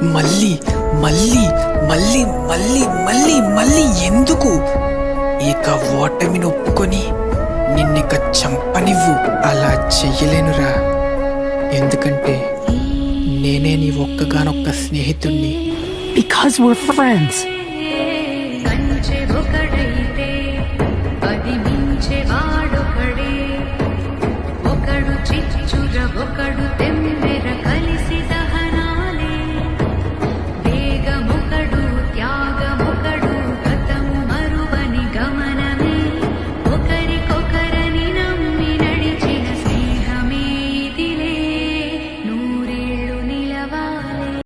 మళ్ళీ మళ్ళీ మళ్ళీ మళ్ళీ మళ్ళీ మళ్ళీ ఎందుకు? ఇక ఓటమిని ఒప్పుకొని నిన్నిక చంపనివ్వు. అలా చెయ్యలేనురా, ఎందుకంటే నేనే నీ ఒక్కగానొక్క స్నేహితుణ్ణి. Because we're friends. ఒకడు చిచ్చుర ఒకడు